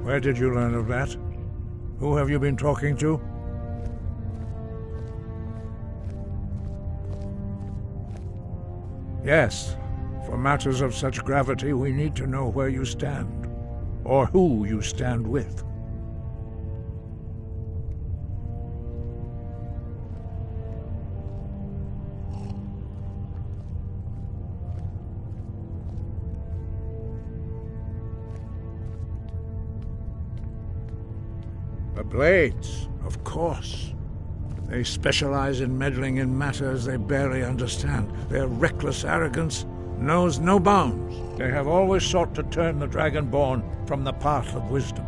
Where did you learn of that? Who have you been talking to? Yes, for matters of such gravity, we need to know where you stand, or who you stand with. The Blades, of course. They specialize in meddling in matters they barely understand. Their reckless arrogance knows no bounds. They have always sought to turn the Dragonborn from the path of wisdom.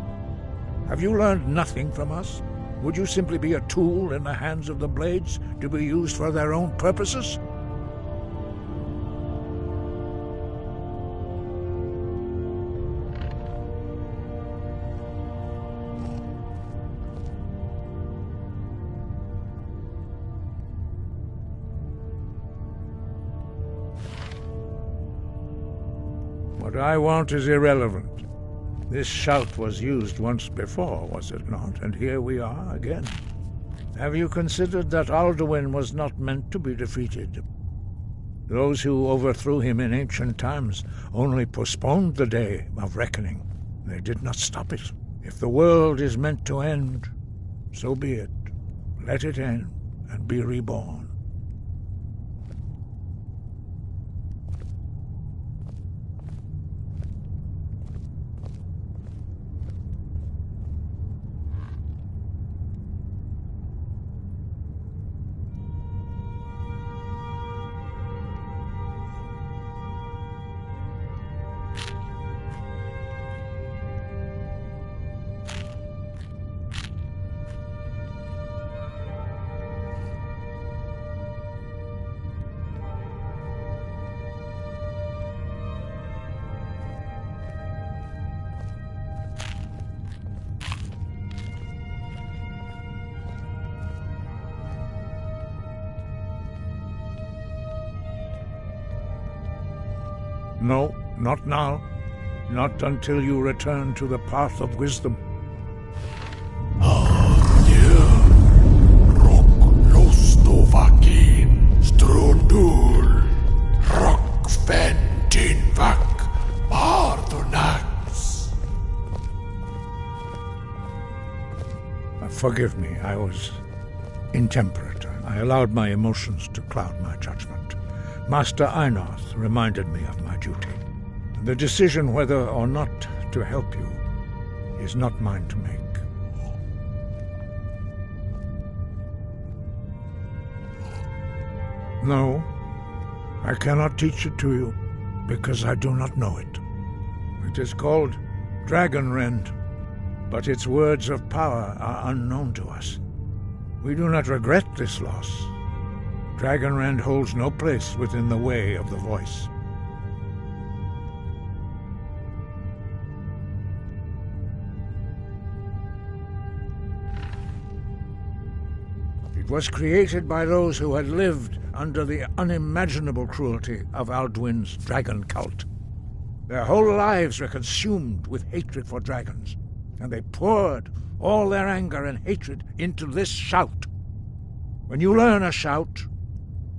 Have you learned nothing from us? Would you simply be a tool in the hands of the Blades to be used for their own purposes? What I want is irrelevant. This shout was used once before, was it not? And here we are again. Have you considered that Alduin was not meant to be defeated? Those who overthrew him in ancient times only postponed the day of reckoning. They did not stop it. If the world is meant to end, so be it. Let it end and be reborn. No, not now. Not until you return to the path of wisdom. Forgive me, I was intemperate. I allowed my emotions to cloud my judgment. Master Einarth reminded me of my duty. The decision whether or not to help you is not mine to make. No, I cannot teach it to you, because I do not know it. It is called Dragonrend, but its words of power are unknown to us. We do not regret this loss. Dragonrend holds no place within the way of the voice. It was created by those who had lived under the unimaginable cruelty of Alduin's dragon cult. Their whole lives were consumed with hatred for dragons, and they poured all their anger and hatred into this shout. When you learn a shout,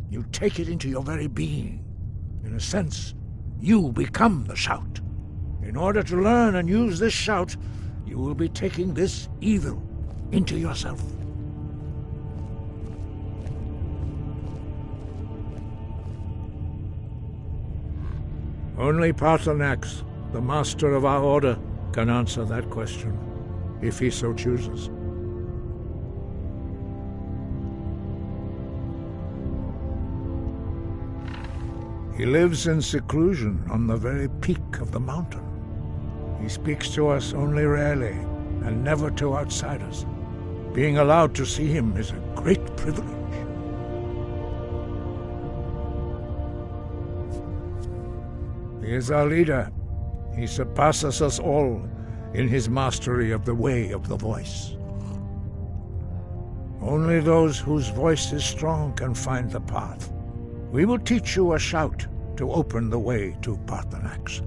you take it into your very being. In a sense, you become the shout. In order to learn and use this shout, you will be taking this evil into yourself. Only Paarthurnax, the master of our order, can answer that question, if he so chooses. He lives in seclusion on the very peak of the mountain. He speaks to us only rarely, and never to outsiders. Being allowed to see him is a great privilege. He is our leader. He surpasses us all in his mastery of the way of the voice. Only those whose voice is strong can find the path. We will teach you a shout to open the way to Paarthurnax.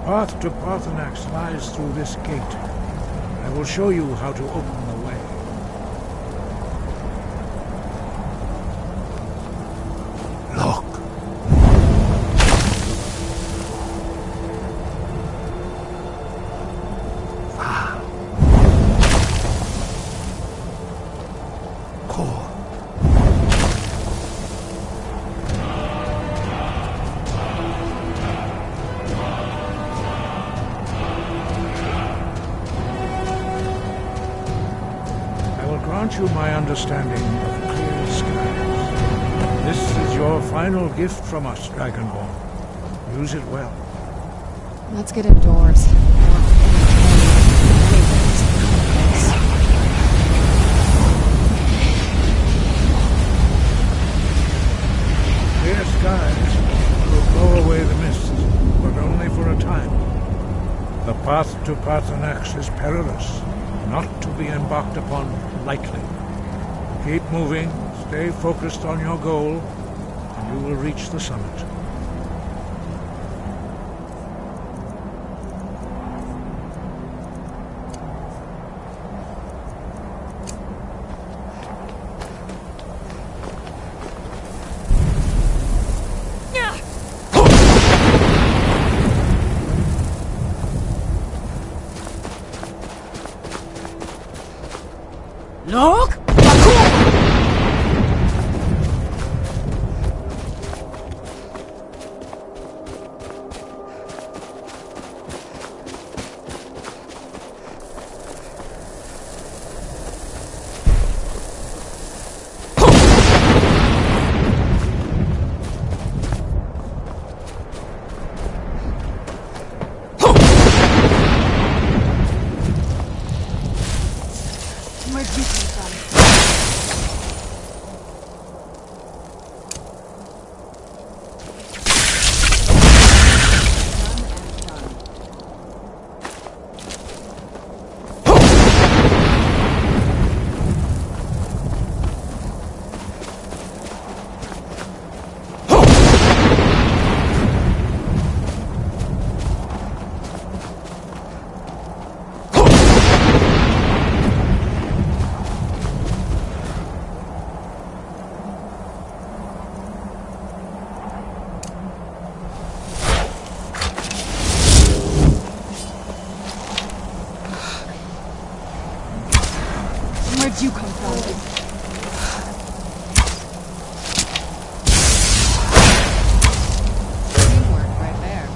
path to Parthenax lies through this gate. I will show you how to open the way. Look. Grant you my understanding of clear skies. This is your final gift from us, Dragonborn. Use it well. Let's get indoors. Clear skies will blow away the mist, but only for a time. The path to Parthenax is perilous, not to be embarked upon lightly. Keep moving, stay focused on your goal, and you will reach the summit. Look! Where'd you come from? Where'd you come from? Teamwork right there.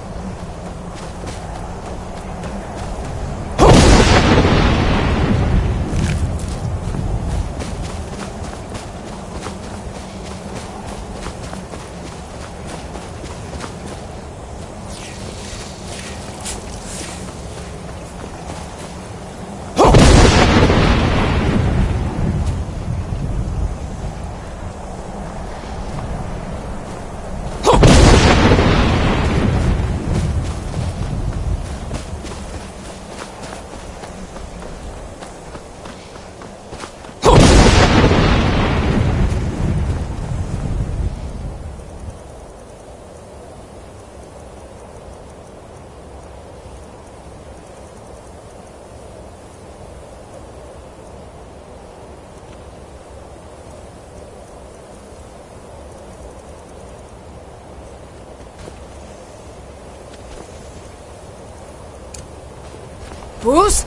Bruce?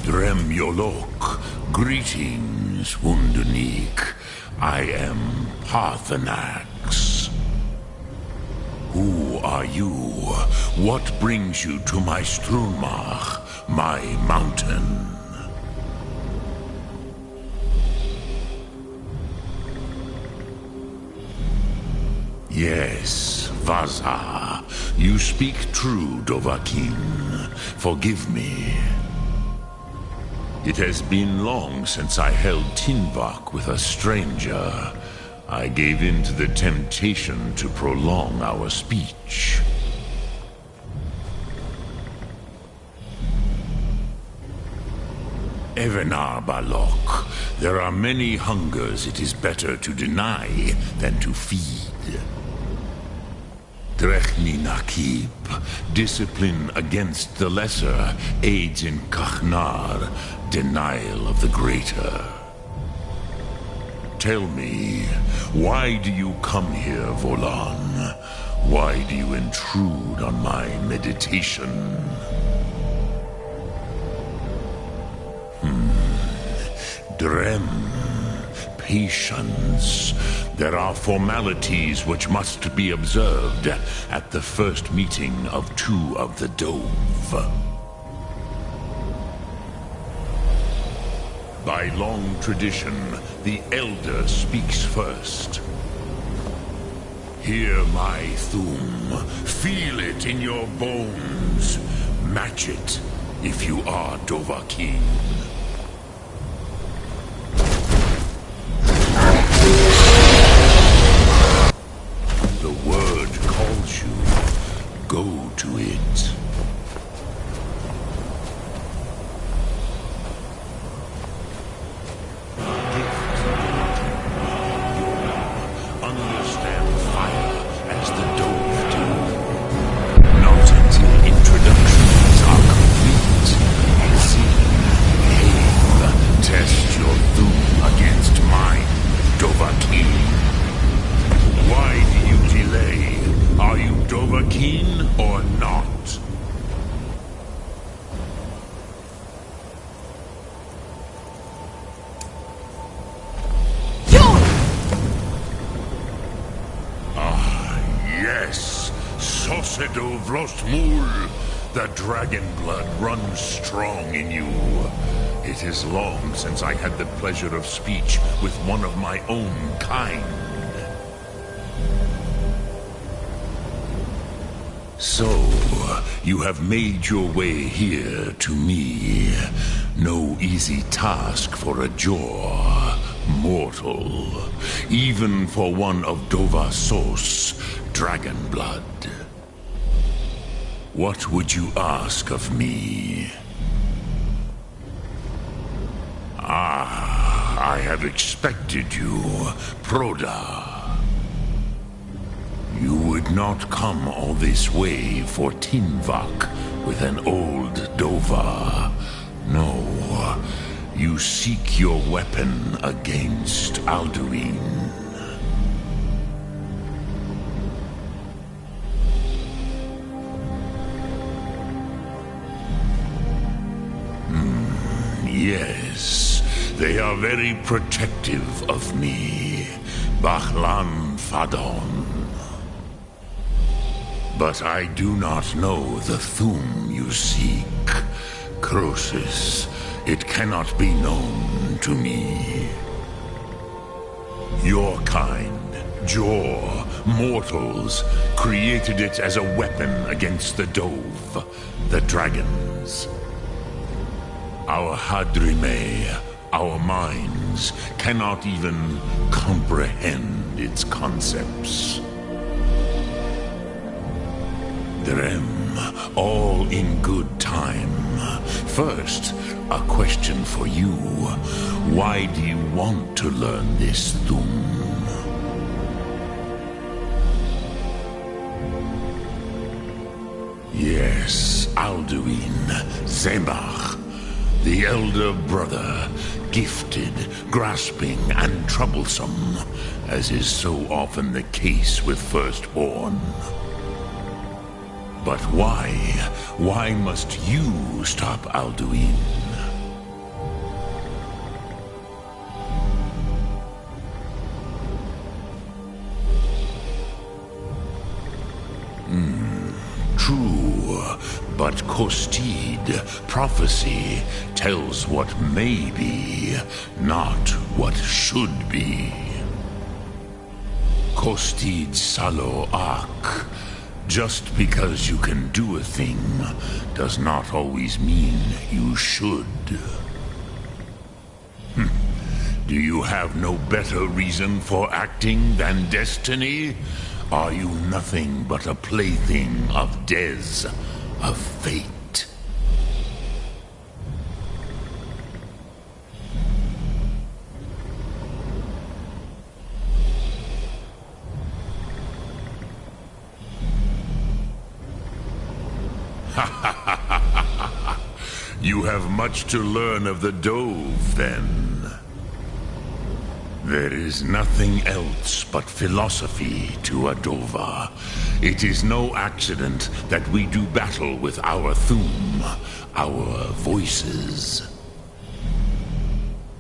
Drem Yolok, greetings, Wunderneek. I am Parthenax. Who are you? What brings you to my Strunmach, my mountain? Yes, Vaza. You speak true, Dovahkiin. Forgive me. It has been long since I held Tinvak with a stranger. I gave in to the temptation to prolong our speech. Evenar Balok, there are many hungers it is better to deny than to feed. Drechni Nakib, discipline against the lesser, aids in Kachnar, denial of the greater. Tell me, why do you come here, Volan? Why do you intrude on my meditation? Drem, patience. There are formalities which must be observed at the first meeting of two of the Dove. By long tradition, the Elder speaks first. Hear my Thum. Feel it in your bones. Match it if you are Dovahkiin. The word calls you. Go to it. Understand fire as the Dove do. Not until introductions are complete. See, cave, test your Thum against mine, Dovahkiin. Why do you delay? Are you Dovahkiin or not? Yes, Sosedo Vrostmul. The dragon blood runs strong in you. It is long since I had the pleasure of speech with one of my own kind. So, you have made your way here to me. No easy task for a Jor, mortal. Even for one of Dovahsos, dragon blood. What would you ask of me? I have expected you, Proda. You would not come all this way for Tinvak with an old Dova. No, you seek your weapon against Alduin. Yes, they are very protective of me, Bachlan Fadon. But I do not know the Thum you seek. Croesus, it cannot be known to me. Your kind, Jor, mortals, created it as a weapon against the Dove, the dragons. Our Hadrime, our minds, cannot even comprehend its concepts. Drem, all in good time. First, a question for you. Why do you want to learn this Thum? Yes, Alduin, Zemach, the elder brother, gifted, grasping, and troublesome, as is so often the case with firstborn. But why? Why must you stop Alduin? Kostid, prophecy, tells what may be, not what should be. Kostid Salo Ak. Just because you can do a thing does not always mean you should. Do you have no better reason for acting than destiny? Are you nothing but a plaything of Des, of fate? You have much to learn of the Dove, then. There is nothing else but philosophy to a Dova. It is no accident that we do battle with our Thum, our voices.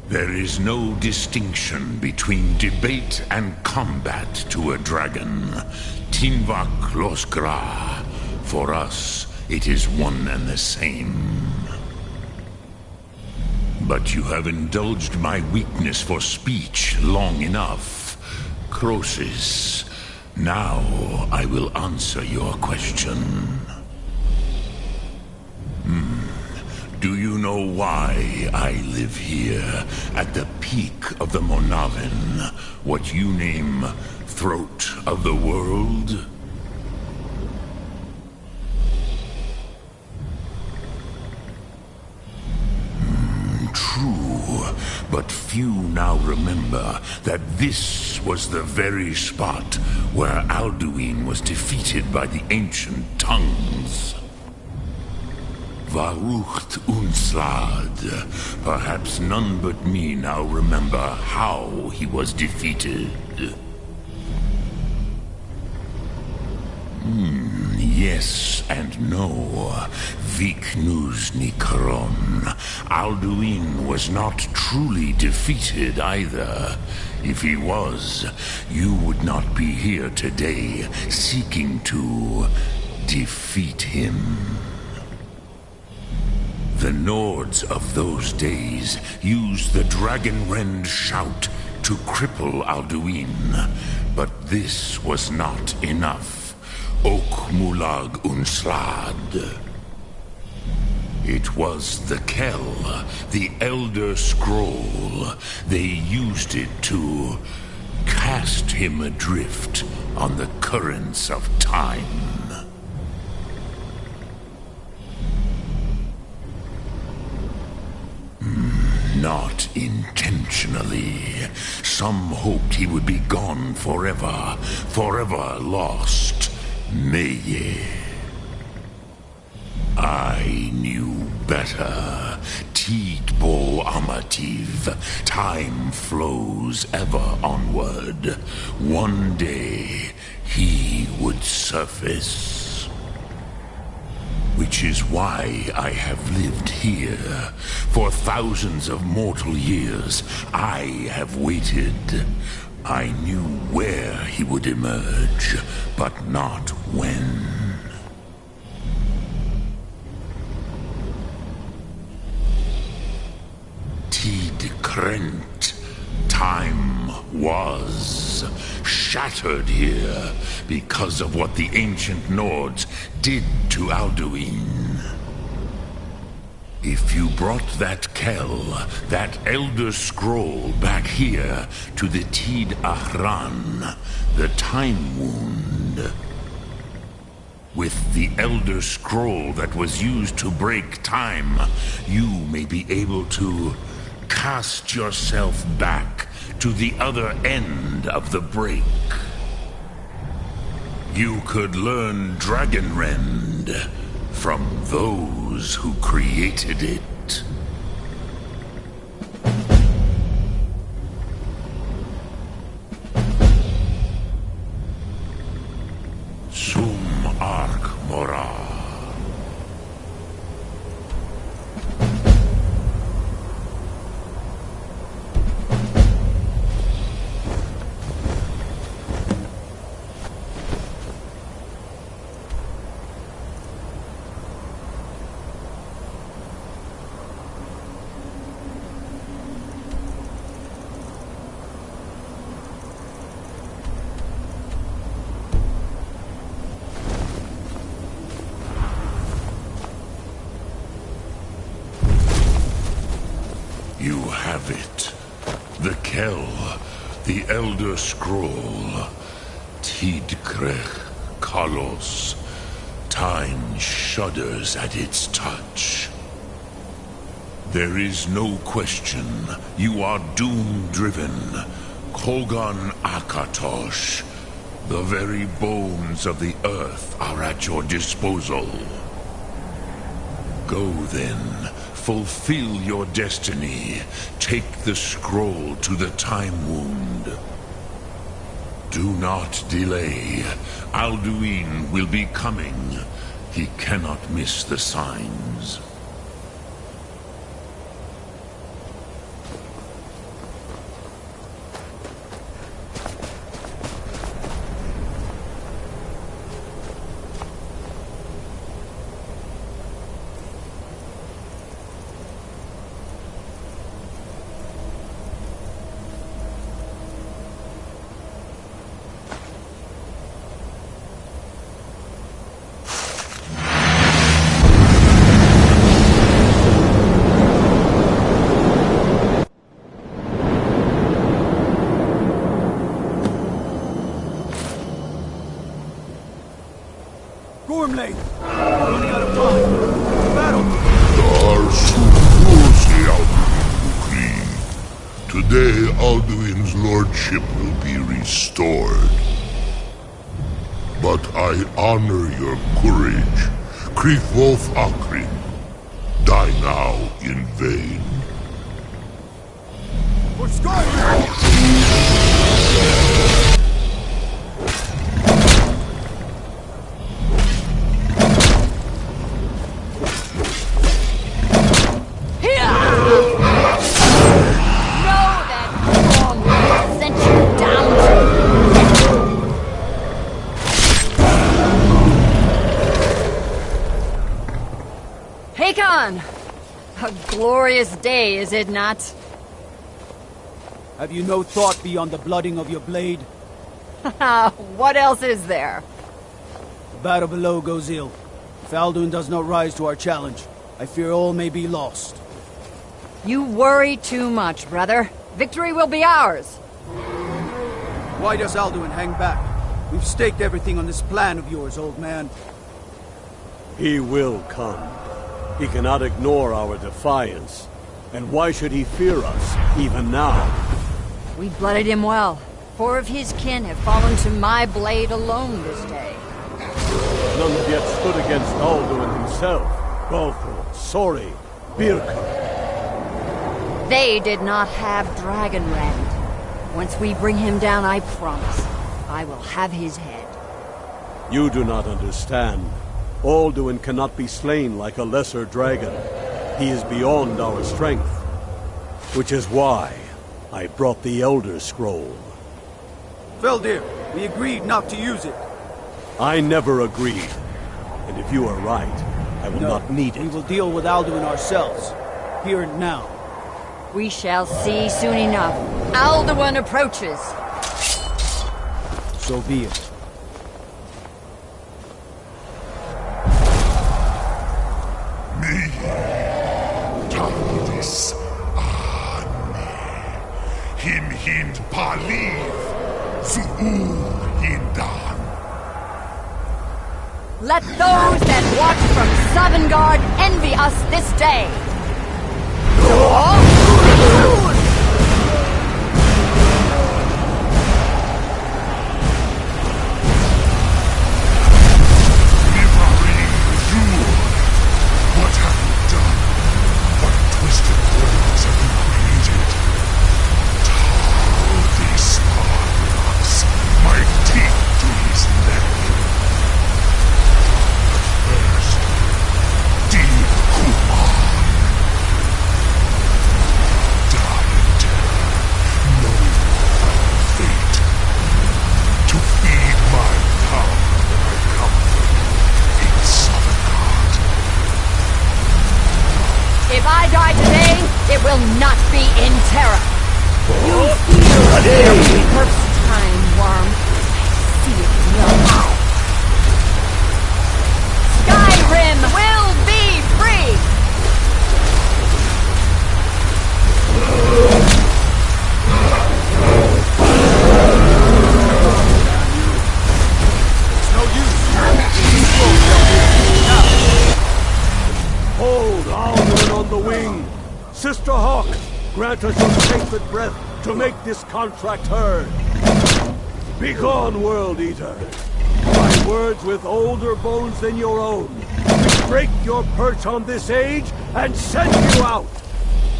There is no distinction between debate and combat to a dragon. Tinvak Losgra. For us, it is one and the same. But you have indulged my weakness for speech long enough. Croesus, now I will answer your question. Do you know why I live here, at the peak of the Monavin, what you name throat of the world? True, but few now remember that this was the very spot where Alduin was defeated by the ancient tongues. Varucht Unslad. Perhaps none but me now remember how he was defeated. Yes and no. Viknus Nikaron. Alduin was not truly defeated either. If he was, you would not be here today seeking to defeat him. The Nords of those days used the Dragonrend shout to cripple Alduin, but this was not enough. Ok Mulag Unslad. It was the Kell, the Elder Scroll. They used it to cast him adrift on the currents of time. Not intentionally. Some hoped he would be gone forever, forever lost. Meye. I knew better. Tidbo Amativ. Time flows ever onward. One day, he would surface. Which is why I have lived here. For thousands of mortal years, I have waited. I knew where he would emerge, but not when. Tid Krent. Time was shattered here because of what the ancient Nords did to Alduin. If you brought that Kell, that Elder Scroll back here to the Tid Ahran, the Time Wound, with the Elder Scroll that was used to break time, you may be able to cast yourself back to the other end of the break. You could learn Dragonrend from those who created it. Sum Ark Mora. You have it. The Kell, the Elder Scroll. Tidkrech Kalos. Time shudders at its touch. There is no question. You are doom-driven. Kogan Akatosh. The very bones of the earth are at your disposal. Go then. Fulfill your destiny. Take the scroll to the Time Wound. Do not delay. Alduin will be coming. He cannot miss the signs. Gormley! We're running out of time. Battle! Today, Alduin's lordship will be restored. But I honor your courage. Krithwolf Akrin. Die now in vain. For Skyrim! A glorious day, is it not? Have you no thought beyond the blooding of your blade? What else is there? The battle below goes ill. If Alduin does not rise to our challenge, I fear all may be lost. You worry too much, brother. Victory will be ours. Why does Alduin hang back? We've staked everything on this plan of yours, old man. He will come. He cannot ignore our defiance. And why should he fear us, even now? We blooded him well. 4 of his kin have fallen to my blade alone this day. None have yet stood against Alduin himself. Balthor, Sori, Birka. They did not have Dragonrend. Once we bring him down, I promise, I will have his head. You do not understand. Alduin cannot be slain like a lesser dragon. He is beyond our strength. Which is why I brought the Elder Scroll. Veldir, we agreed not to use it. I never agreed. And if you are right, I will not need it. We will deal with Alduin ourselves. Here and now. We shall see soon enough. Alduin approaches. So be it. Him hind paliv, zu'u hindan. Let those that watch from Sovngarde envy us this day. What have you done? What twisted worlds have you created? These rocks, my teeth to his neck. First, deep Kumar. Die in terror, knowing final fate. To feed my power that I come from in Sovngarde. If I die today, it will not be in terror. You feel the first time, worm. I see it in your mouth. Skyrim will be free! the wing. Sister Hawk, grant us your sacred breath to make this contract heard. Begone, World Eater. By words with older bones than your own, we break your perch on this age and send you out.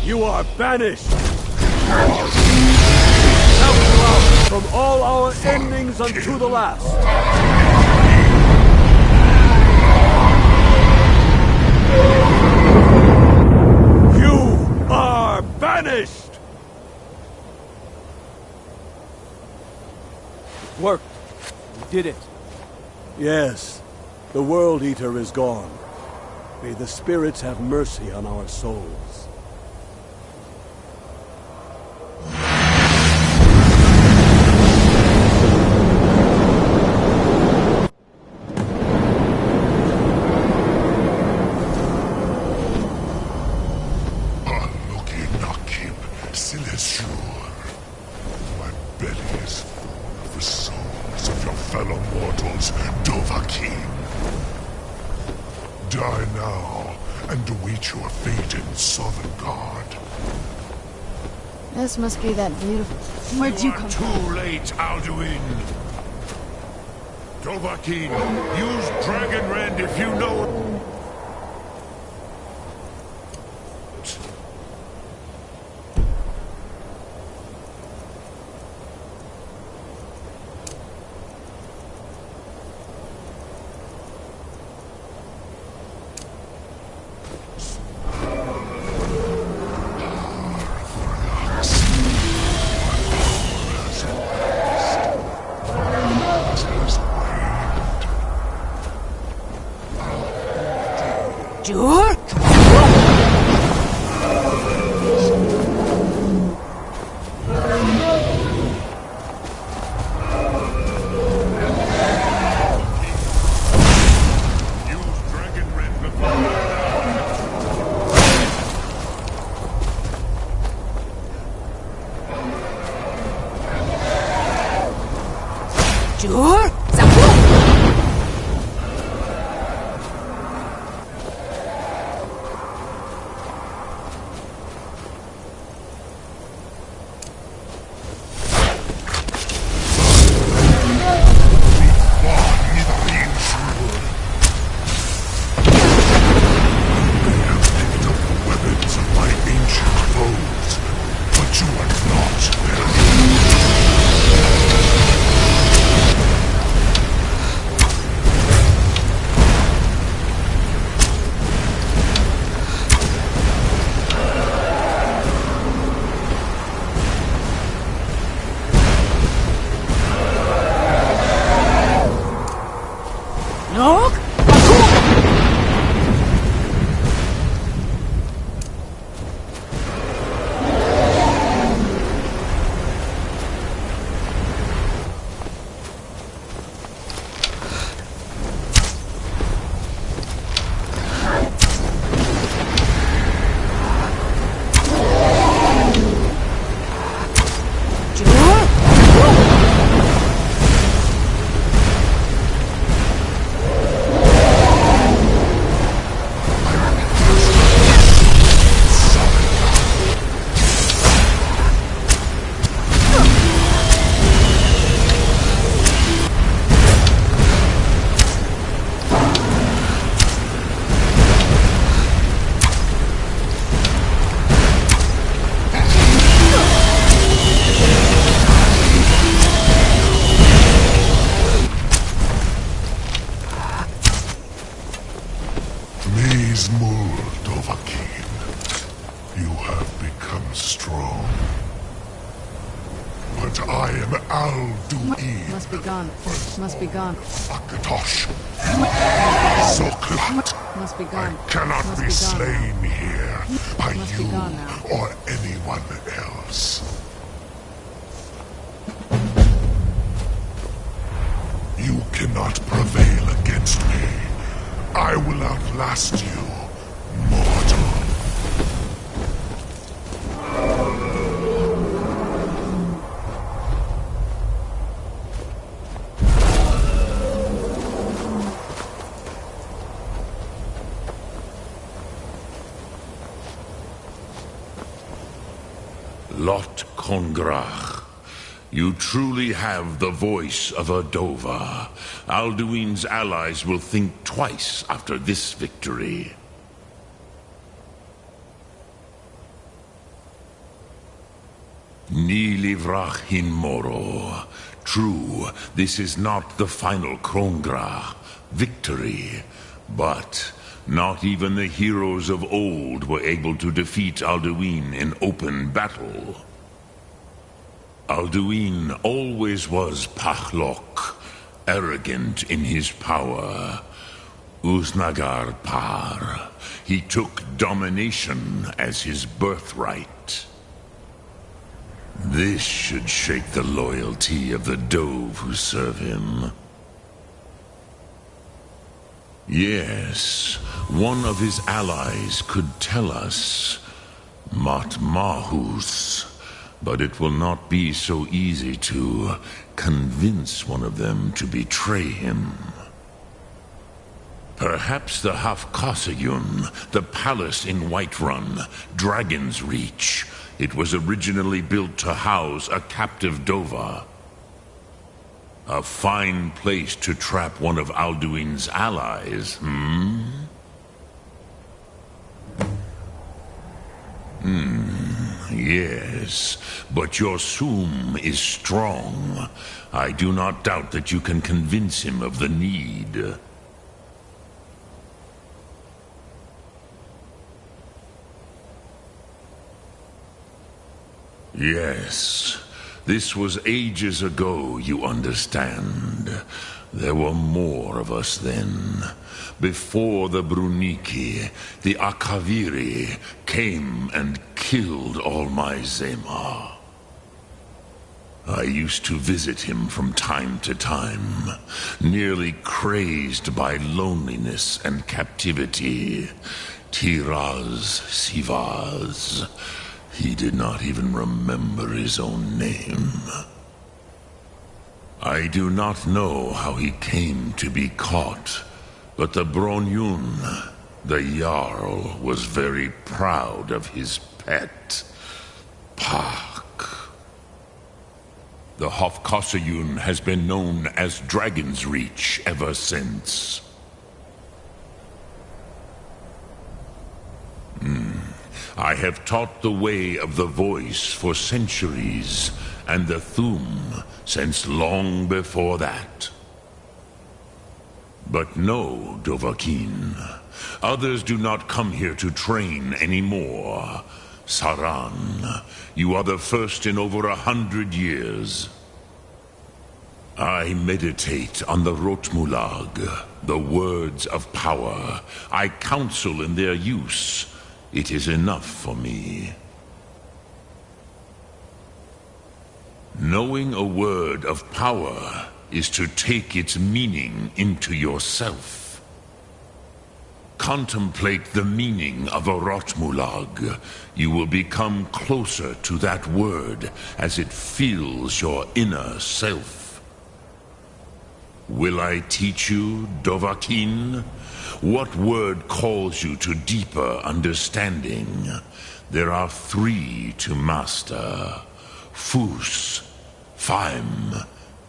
You are banished. Out you out from all our endings unto the last. You are banished! Worked. We did it. Yes, the World Eater is gone. May the spirits have mercy on our souls. My belly is full of the souls of your fellow mortals, Dovahkiin. Die now, and await your fate in Sovngarde. This must be that beautiful. Where'd you come from? Too late, Alduin. Dovahkiin, use Dragon Rend if you know. Sure? Sure? Dovahkiin, you have become strong. But I am Alduin. Must be gone. Must be gone. Akatosh. Zoklat. Must be gone. I cannot Must be be gone slain here by Must be you gone now. or anyone else. You cannot prevail against me. I will outlast you, mortal. Lot Kongrach. You truly have the voice of a Dova. Alduin's allies will think twice after this victory. Ni livrach hin moro. True, this is not the final Krongra victory, but not even the heroes of old were able to defeat Alduin in open battle. Alduin always was Pachlok, arrogant in his power. Uznagar Par. He took domination as his birthright. This should shake the loyalty of the Dove who serve him. Yes, one of his allies could tell us. Matmahus. But it will not be so easy to convince one of them to betray him. Perhaps the Hafkasayun, the palace in Whiterun, Dragon's Reach. It was originally built to house a captive Dova. A fine place to trap one of Alduin's allies, Yes, but your Sum is strong. I do not doubt that you can convince him of the need. Yes, this was ages ago, you understand. There were more of us then. Before the Bruniki, the Akaviri came and killed all my Zema. I used to visit him from time to time, nearly crazed by loneliness and captivity. Tiraz Sivaz. He did not even remember his own name. I do not know how he came to be caught, but the Bronyun, the Jarl, was very proud of his pet, Pak. The Hofkasayun has been known as Dragon's Reach ever since. I have taught the way of the voice for centuries, and the Thum since long before that. But no, Dovahkiin. Others do not come here to train anymore. Saran, you are the first in over 100 years. I meditate on the Rotmulag, the words of power. I counsel in their use. It is enough for me. Knowing a word of power is to take its meaning into yourself. Contemplate the meaning of a Rotmulag. You will become closer to that word as it fills your inner self. Will I teach you, Dovahkiin? What word calls you to deeper understanding? There are 3 to master. Fus, Faim,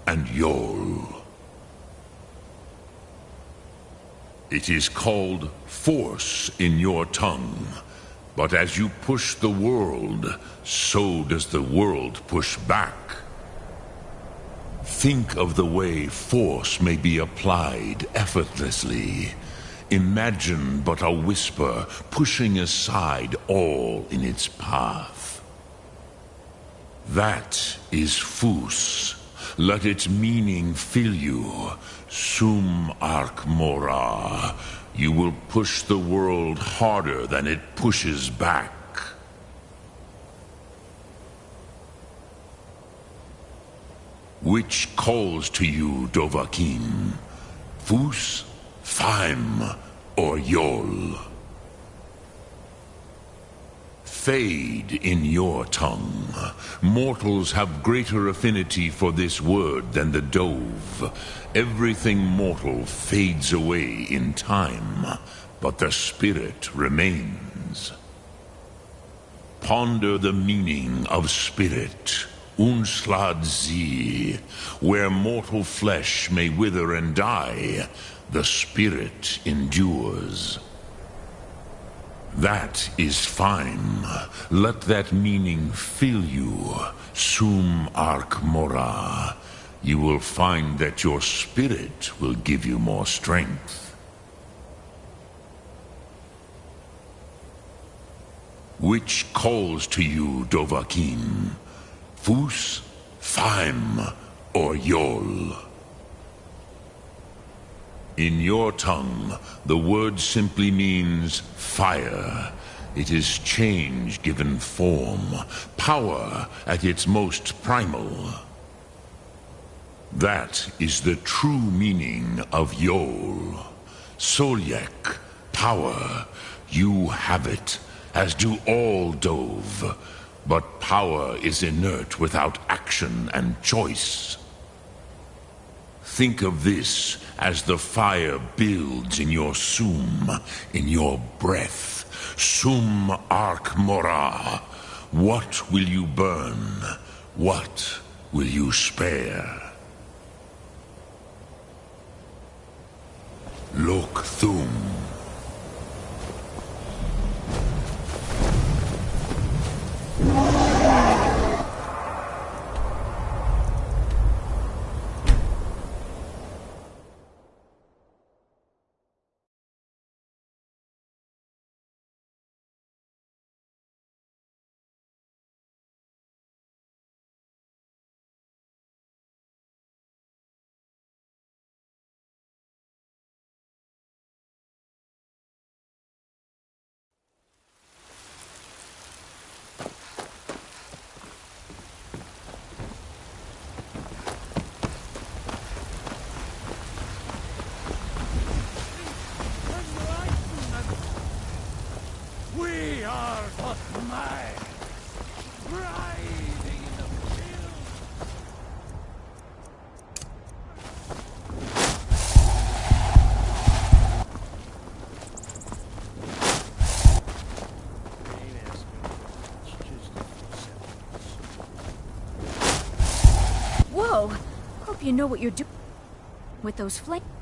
and Yol. It is called force in your tongue, but as you push the world, so does the world push back. Think of the way force may be applied effortlessly. Imagine but a whisper pushing aside all in its path. That is Fus. Let its meaning fill you. Sum Ark Mora. You will push the world harder than it pushes back. Which calls to you, Dovahkiin? Fus, Faim, or Yol? Fade in your tongue. Mortals have greater affinity for this word than the Dove. Everything mortal fades away in time, but the spirit remains. Ponder the meaning of spirit, Unslad Zi. Where mortal flesh may wither and die, the spirit endures. That is fine. Let that meaning fill you, Sum Ark Mora. You will find that your spirit will give you more strength. Which calls to you, Dovahkiin? Fus, Faim, or Yol? In your tongue, the word simply means fire. It is change given form, power at its most primal. That is the true meaning of Yol. Solyek, power. You have it, as do all Dove. But power is inert without action and choice. Think of this as the fire builds in your Sum, in your breath. Sum Ark Mora. What will you burn? What will you spare? Lok Thum. We are but mine, writhing in the field. Whoa! Hope you know what you're doing with those flames.